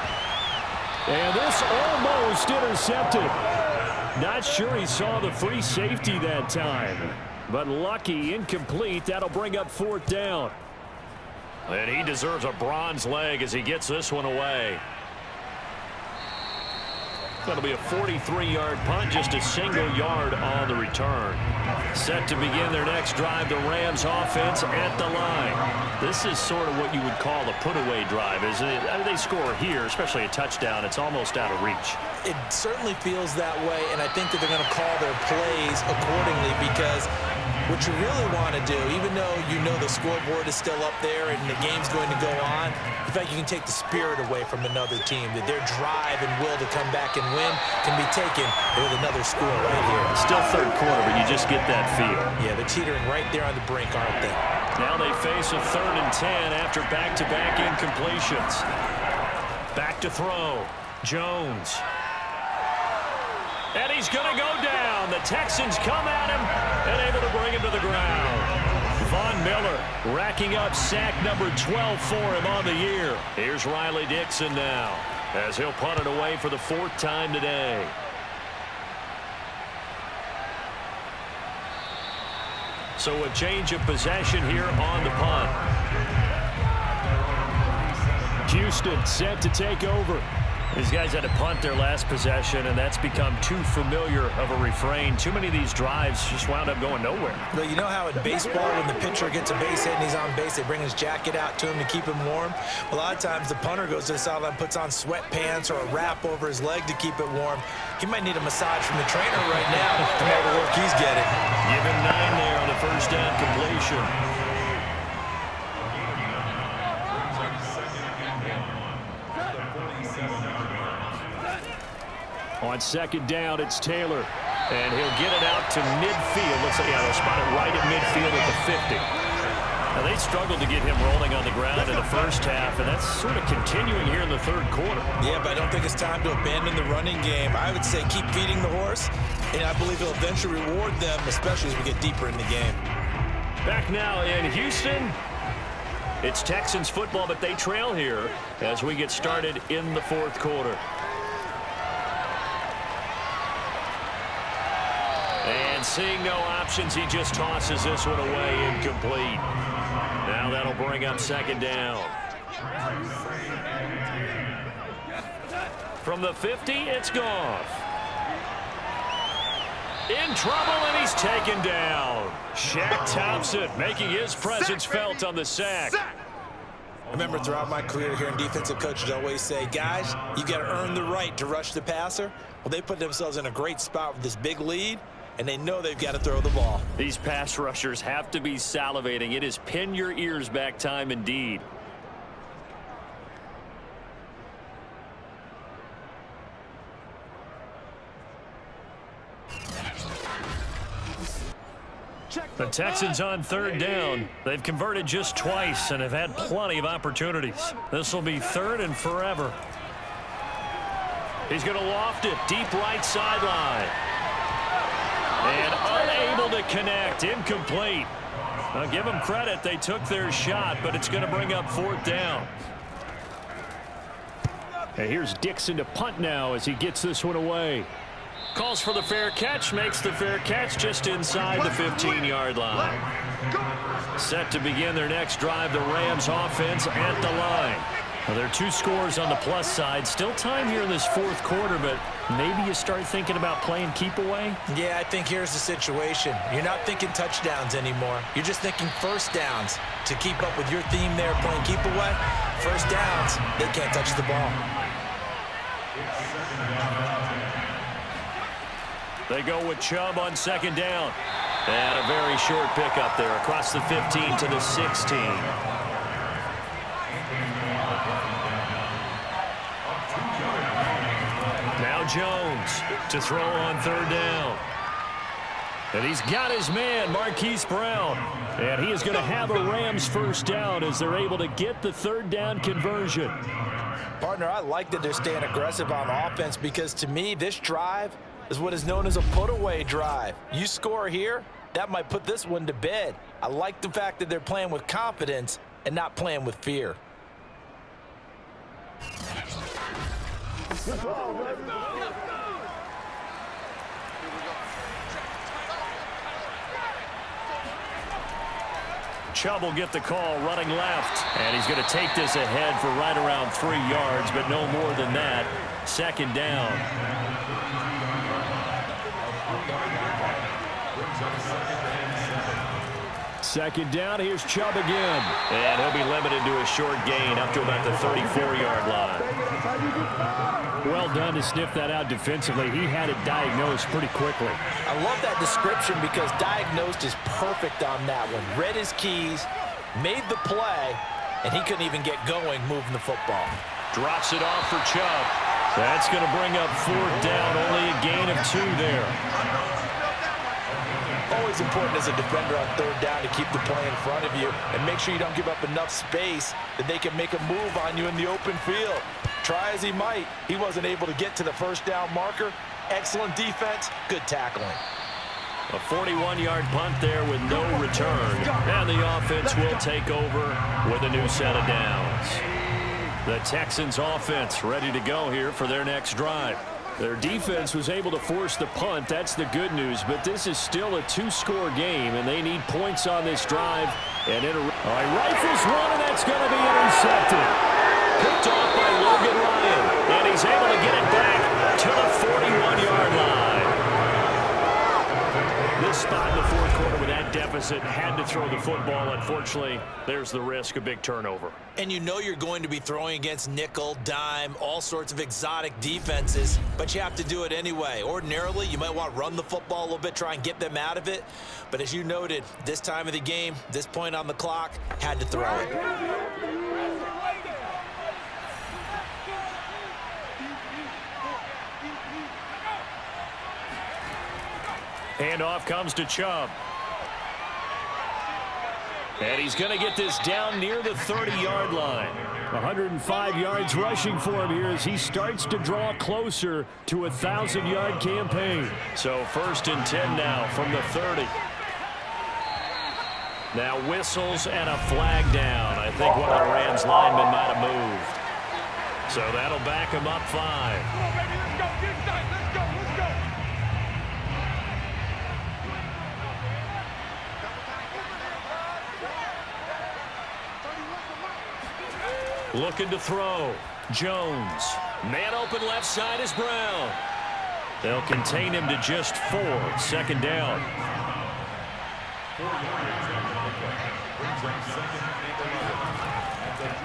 And this almost intercepted. Not sure he saw the free safety that time. But lucky, incomplete. That'll bring up 4th down. And he deserves a bronze leg as he gets this one away. That'll be a 43-yard punt, just a single yard on the return. Set to begin their next drive, the Rams offense at the line. This is sort of what you would call a put-away drive, isn't it? I mean, they score here, especially a touchdown. It's almost out of reach. It certainly feels that way, and I think that they're going to call their plays accordingly, because what you really want to do, even though you know the scoreboard is still up there and the game's going to go on, in fact, you can take the spirit away from another team, that their drive and will to come back and win can be taken with another score right here. Still 3rd quarter, but you just get that feel. Yeah, they're teetering right there on the brink, aren't they? Now they face a 3rd and 10 after back-to-back incompletions. Back to throw. Jones. And he's going to go down. The Texans come at him and able to bring him to the ground. Von Miller racking up sack number 12 for him on the year. Here's Riley Dixon now as he'll punt it away for the 4th time today. So a change of possession here on the punt. Houston set to take over. These guys had to punt their last possession, and that's become too familiar of a refrain. Too many of these drives just wound up going nowhere. Well, you know how in baseball, when the pitcher gets a base hit and he's on base, they bring his jacket out to him to keep him warm? A lot of times the punter goes to the sideline, puts on sweatpants or a wrap over his leg to keep it warm. He might need a massage from the trainer right now from all the work he's getting. Give him 9 there on the 1st down completion. On 2nd down, it's Taylor. And he'll get it out to midfield. Looks like, yeah, they'll spot it right at midfield at the 50. Now, they struggled to get him rolling on the ground in the 1st half, and that's sort of continuing here in the 3rd quarter. Yeah, but I don't think it's time to abandon the running game. I would say keep feeding the horse, and I believe it'll eventually reward them, especially as we get deeper in the game. Back now in Houston. It's Texans football, but they trail here as we get started in the 4th quarter. And seeing no options, he just tosses this one away, incomplete. Now that'll bring up 2nd down. From the 50, it's Goff. In trouble, and he's taken down. Shaq Thompson making his presence felt on the sack. I remember throughout my career here in defensive coaches always say, guys, you got to earn the right to rush the passer. Well, they put themselves in a great spot with this big lead, and they know they've got to throw the ball. These pass rushers have to be salivating. It is pin your ears back time indeed. The Texans on 3rd down. They've converted just twice and have had plenty of opportunities. This will be 3rd and forever. He's going to loft it deep right sideline. And unable to connect. Incomplete. I'll give them credit. They took their shot, but it's going to bring up 4th down. And here's Dixon to punt now as he gets this one away. Calls for the fair catch, makes the fair catch just inside the 15-yard line. Set to begin their next drive, the Rams offense at the line. Well, there are 2 scores on the plus side. Still time here in this 4th quarter, but maybe you start thinking about playing keep away? Yeah, I think here's the situation. You're not thinking touchdowns anymore. You're just thinking 1st downs. To keep up with your theme there, playing keep away, 1st downs, they can't touch the ball. They go with Chubb on 2nd down. And a very short pickup there across the 15 to the 16. Now Jones to throw on 3rd down. And he's got his man, Marquise Brown. And he is going to have a Rams 1st down as they're able to get the 3rd down conversion. Partner, I like that they're staying aggressive on offense because to me, this drive is what is known as a put-away drive. You score here, that might put this one to bed. I like the fact that they're playing with confidence and not playing with fear. Chubb will get the call running left. And he's going to take this ahead for right around 3 yards, but no more than that. Second down. Second down, here's Chubb again. And he'll be limited to a short gain up to about the 34-yard line. Well done to sniff that out defensively. He had it diagnosed pretty quickly. I love that description because diagnosed is perfect on that one. Read his keys, made the play, and he couldn't even get going moving the football. Drops it off for Chubb. That's going to bring up 4th down, only a gain of 2 there. Always important as a defender on 3rd down to keep the play in front of you and make sure you don't give up enough space that they can make a move on you in the open field. Try as he might, he wasn't able to get to the 1st down marker. Excellent defense, good tackling. A 41-yard punt there with no return. And the offense will take over with a new set of downs. The Texans offense ready to go here for their next drive. Their defense was able to force the punt. That's the good news. But this is still a 2-score game, and they need points on this drive. And it rifles one, and that's going to be intercepted. Picked off by Logan Ryan. And he's able to get it back to the 41-yard line. This spot in the 4th quarter with that deficit had to throw the football. Unfortunately, there's the risk of big turnover. And you know you're going to be throwing against nickel, dime, all sorts of exotic defenses, but you have to do it anyway. Ordinarily, you might want to run the football a little bit, try and get them out of it. But as you noted, this time of the game, this point on the clock, had to throw it. Handoff comes to Chubb. And he's going to get this down near the 30-yard line. 105 yards rushing for him here as he starts to draw closer to a 1,000-yard campaign. So 1st and 10 now from the 30. Now whistles and a flag down. I think one of the Rams linemen might have moved. So that'll back him up 5. Looking to throw. Jones. Man open left side is Brown. They'll contain him to just 4. 2nd down.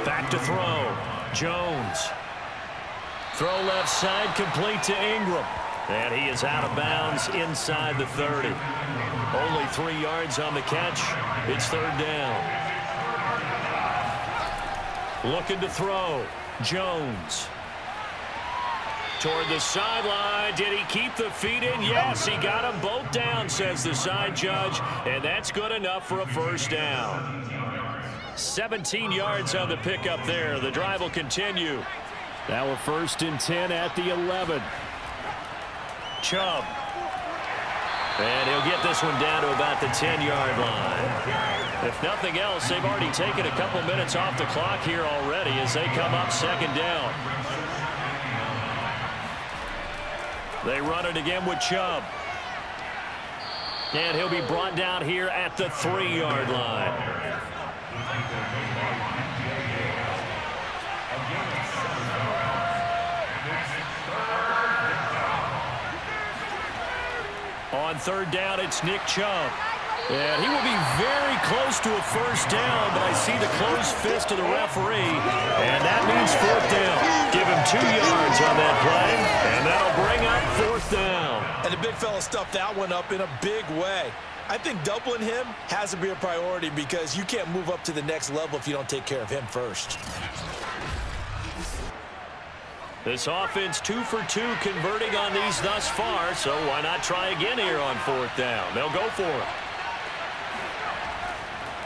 Back to throw. Jones. Throw left side complete to Ingram. And he is out of bounds inside the 30. Only 3 yards on the catch. It's 3rd down. Looking to throw. Jones. Toward the sideline. Did he keep the feet in? Yes, he got them both down, says the side judge. And that's good enough for a 1st down. 17 yards on the pickup there. The drive will continue. Now a 1st and 10 at the 11. Chubb. And he'll get this one down to about the 10-yard line. If nothing else, they've already taken a couple minutes off the clock here already as they come up 2nd down. They run it again with Chubb. And he'll be brought down here at the 3-yard line. On 3rd down, it's Nick Chubb. And he will be very close to a 1st down, but I see the closed fist of the referee, and that means 4th down. Give him 2 yards on that play, and that'll bring up 4th down. And the big fella stuffed that one up in a big way. I think doubling him has to be a priority because you can't move up to the next level if you don't take care of him first. This offense 2 for 2 converting on these thus far, so why not try again here on 4th down? They'll go for it.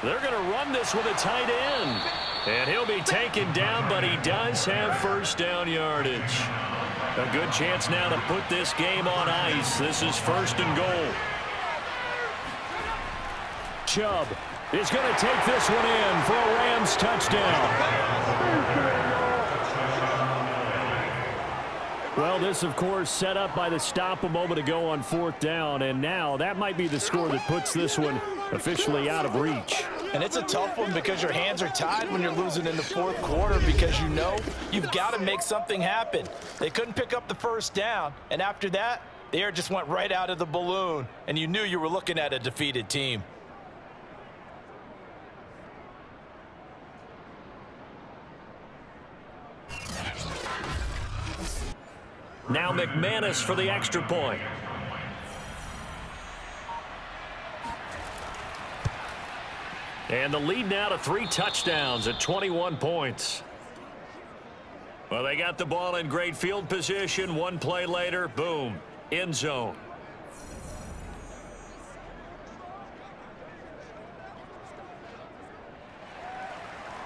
They're going to run this with a tight end. And he'll be taken down, but he does have 1st down yardage. A good chance now to put this game on ice. This is 1st and goal. Chubb is going to take this one in for a Rams touchdown. Well, this, of course, set up by the stop a moment ago on 4th down, and now that might be the score that puts this one officially out of reach. And it's a tough one because your hands are tied when you're losing in the 4th quarter because you know you've got to make something happen. They couldn't pick up the 1st down, and after that, the air just went right out of the balloon, and you knew you were looking at a defeated team. Now McManus for the extra point. And the lead now to 3 touchdowns at 21 points. Well, they got the ball in great field position. One play later, boom, end zone.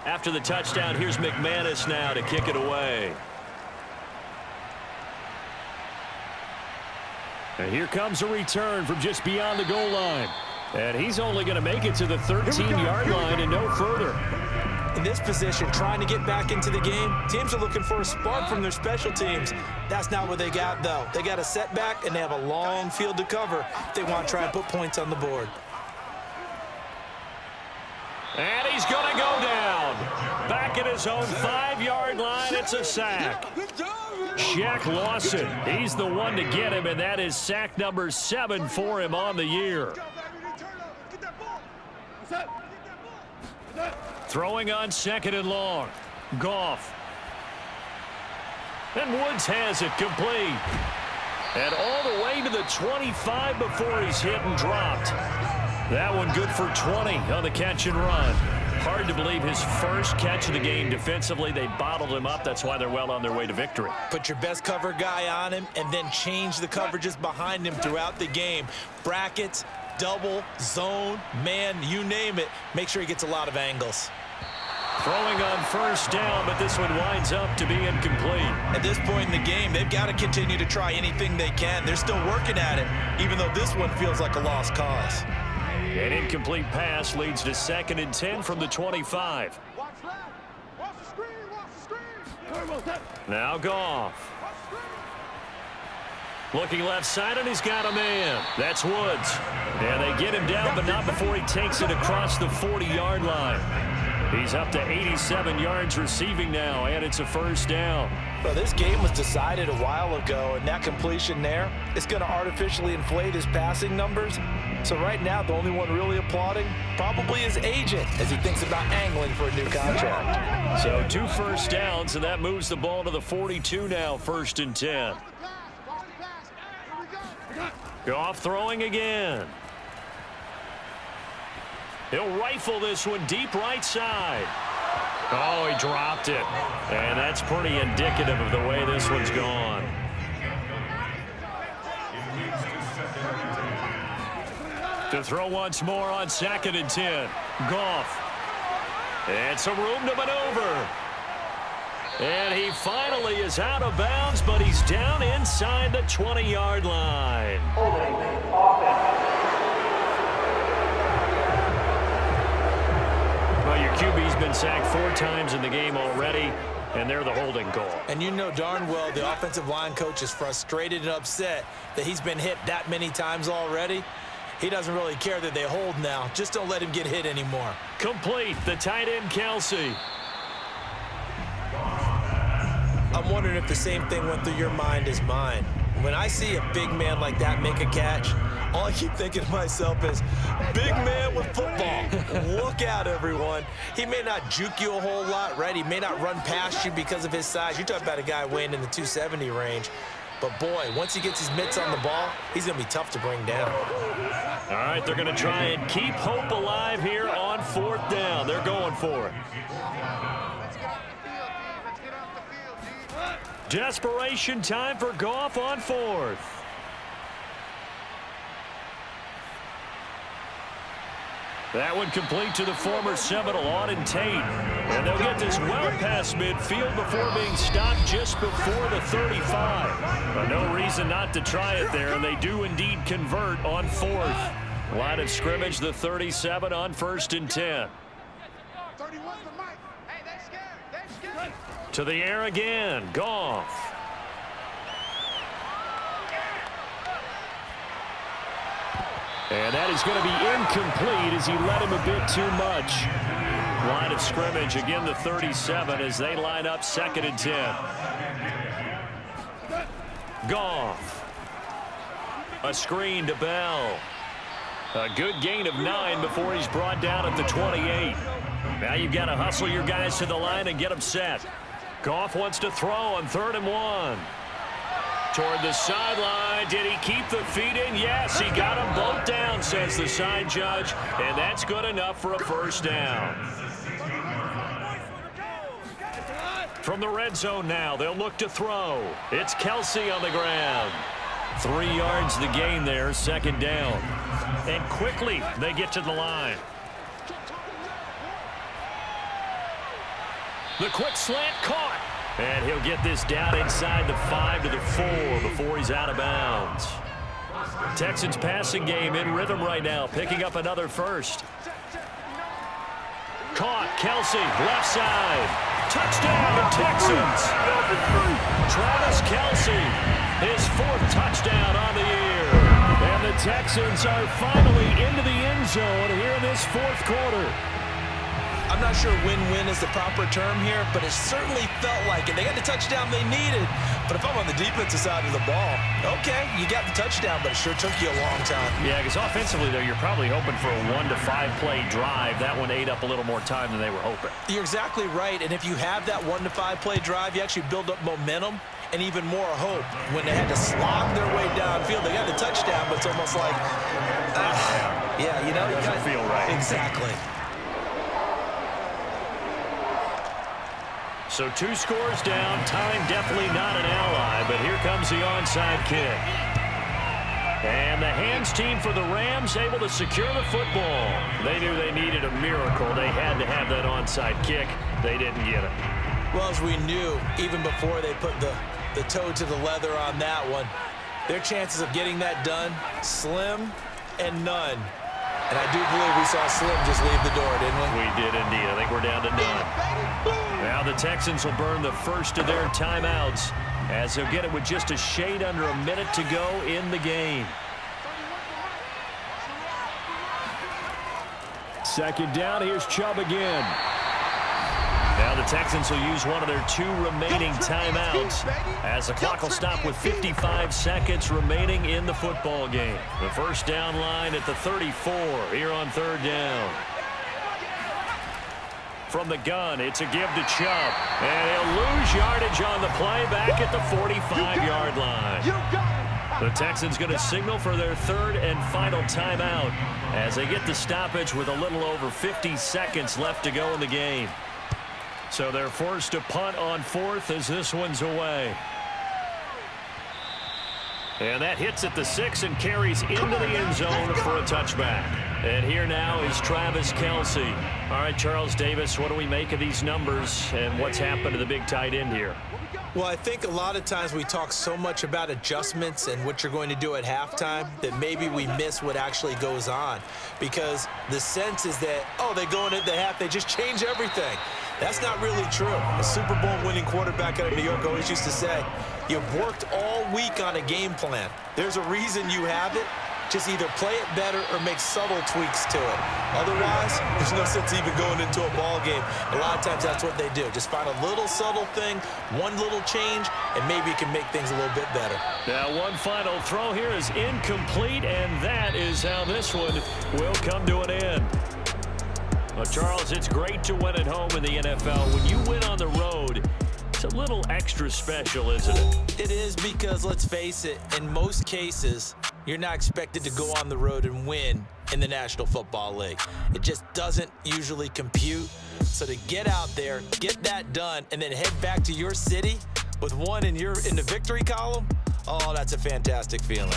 After the touchdown, here's McManus now to kick it away. And here comes a return from just beyond the goal line. And he's only going to make it to the 13-yard line and no further. In this position, trying to get back into the game, teams are looking for a spark from their special teams. That's not what they got, though. They got a setback, and they have a long field to cover if they want to try and put points on the board. And he's going to go down. Back at his own 5-yard line, it's a sack. Shaq Lawson, he's the one to get him, and that is sack number 7 for him on the year. Throwing on 2nd and long. Goff. And Woods has it complete. And all the way to the 25 before he's hit and dropped. That one good for 20 on the catch and run. Hard to believe his first catch of the game defensively. They bottled him up. That's why they're well on their way to victory. Put your best cover guy on him and then change the coverages behind him throughout the game. Brackets, double, zone, man, you name it. Make sure he gets a lot of angles. Throwing on 1st down, but this one winds up to be incomplete. At this point in the game, they've got to continue to try anything they can. They're still working at it, even though this one feels like a lost cause. An incomplete pass leads to 2nd and 10 from the 25. Now Goff. Looking left side, and he's got a man. That's Woods. And they get him down, but not before he takes it across the 40-yard line. He's up to 87 yards receiving now, and it's a 1st down. Well, this game was decided a while ago, and that completion there is going to artificially inflate his passing numbers. So right now, the only one really applauding probably his agent as he thinks about angling for a new contract. So 2 1st downs, and that moves the ball to the 42 now, 1st and 10. Goff throwing again. He'll rifle this one deep right side. Oh, he dropped it. And that's pretty indicative of the way this one's gone. To throw once more on 2nd and 10. Goff. And some room to maneuver. And he finally is out of bounds, but he's down inside the 20-yard line. Well, your QB's been sacked 4 times in the game already, and they're the holding call. And you know darn well the offensive line coach is frustrated and upset that he's been hit that many times already. He doesn't really care that they hold now. Just don't let him get hit anymore. Complete, the tight end, Kelsey. I'm wondering if the same thing went through your mind as mine. When I see a big man like that make a catch, all I keep thinking to myself is, big man with football. Look out, everyone. He may not juke you a whole lot, right? He may not run past you because of his size. You're talking about a guy weighing in the 270 range. But, boy, once he gets his mitts on the ball, he's going to be tough to bring down. All right, they're going to try and keep hope alive here on 4th down. They're going for it. Desperation time for Goff on 4th. That one complete to the former Seminole, Auden Tate. And they'll get this well past midfield before being stopped just before the 35. But no reason not to try it there, and they do indeed convert on 4th. Line of scrimmage, the 37 on 1st and 10. 31 for Mike. Hey, they're scared. They're scared. To the air again. Goff. And that is going to be incomplete as he led him a bit too much. Line of scrimmage, again the 37 as they line up 2nd and 10. Goff. A screen to Bell. A good gain of 9 before he's brought down at the 28. Now you've got to hustle your guys to the line and get them set. Goff wants to throw on 3rd and 1. Toward the sideline. Did he keep the feet in? Yes, he got them both down, says the side judge. And that's good enough for a 1st down. From the red zone now, they'll look to throw. It's Kelsey on the ground. 3 yards the gain there, 2nd down. And quickly they get to the line. The quick slant caught. And he'll get this down inside the 5 to the 4 before he's out of bounds. Texans passing game in rhythm right now, picking up another 1st. Caught, Kelsey, left side. Touchdown, Texans. Travis Kelsey, his 4th touchdown on the year. And the Texans are finally into the end zone here in this 4th quarter. I'm not sure win-win is the proper term here, but it certainly felt like it. They got the touchdown they needed, but if I'm on the defensive side of the ball, okay, you got the touchdown, but it sure took you a long time. Yeah, because offensively, though, you're probably hoping for a 1 to 5 play drive. That one ate up a little more time than they were hoping. You're exactly right, and if you have that 1 to 5 play drive, you actually build up momentum and even more hope. When they had to slog their way downfield, they got the touchdown, but it's almost like, yeah, you know. It doesn't feel right. Exactly. So 2 scores down. Time definitely not an ally, but here comes the onside kick. And the hands team for the Rams able to secure the football. They knew they needed a miracle. They had to have that onside kick. They didn't get it. Well, as we knew, even before they put the toe to the leather on that one, their chances of getting that done, slim and none. And I do believe we saw Slim just leave the door, didn't we? We did indeed. I think we're down to none. Now the Texans will burn the 1st of their timeouts as they'll get it with just a shade under a minute to go in the game. 2nd down. Here's Chubb again. Now the Texans will use one of their 2 remaining timeouts as the clock will stop with 55 seconds remaining in the football game. The 1st down line at the 34 here on 3rd down. From the gun, it's a give to Chubb. And he'll lose yardage on the play back at the 45-yard line. The Texans going to signal for their 3rd and final timeout as they get the stoppage with a little over 50 seconds left to go in the game. So they're forced to punt on 4th as this one's away. And that hits at the 6 and carries into the end zone for a touchback. And here now is Travis Kelsey. All right, Charles Davis, what do we make of these numbers and what's happened to the big tight end here? Well, I think a lot of times we talk so much about adjustments and what you're going to do at halftime that maybe we miss what actually goes on. Because the sense is that, oh, they go into the half, they just change everything. That's not really true. A Super Bowl winning quarterback out of New York always used to say, you've worked all week on a game plan. There's a reason you have it. Just either play it better or make subtle tweaks to it. Otherwise, there's no sense even going into a ball game. A lot of times that's what they do. Just find a little subtle thing, one little change, and maybe it can make things a little bit better. Now one final throw here is incomplete, and that is how this one will come to an end. Well, Charles, it's great to win at home in the NFL. When you win on the road, it's a little extra special, isn't it? It is, because let's face it, in most cases, you're not expected to go on the road and win in the National Football League. It just doesn't usually compute. So to get out there, get that done, and then head back to your city with one in the victory column, oh, that's a fantastic feeling.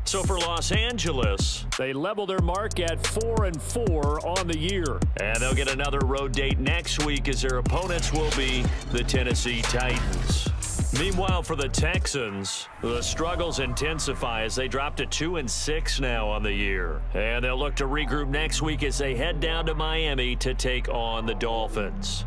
So for Los Angeles, they level their mark at 4-4 on the year. And they'll get another road date next week as their opponents will be the Tennessee Titans. Meanwhile, for the Texans, the struggles intensify as they drop to 2-6 now on the year. And they'll look to regroup next week as they head down to Miami to take on the Dolphins.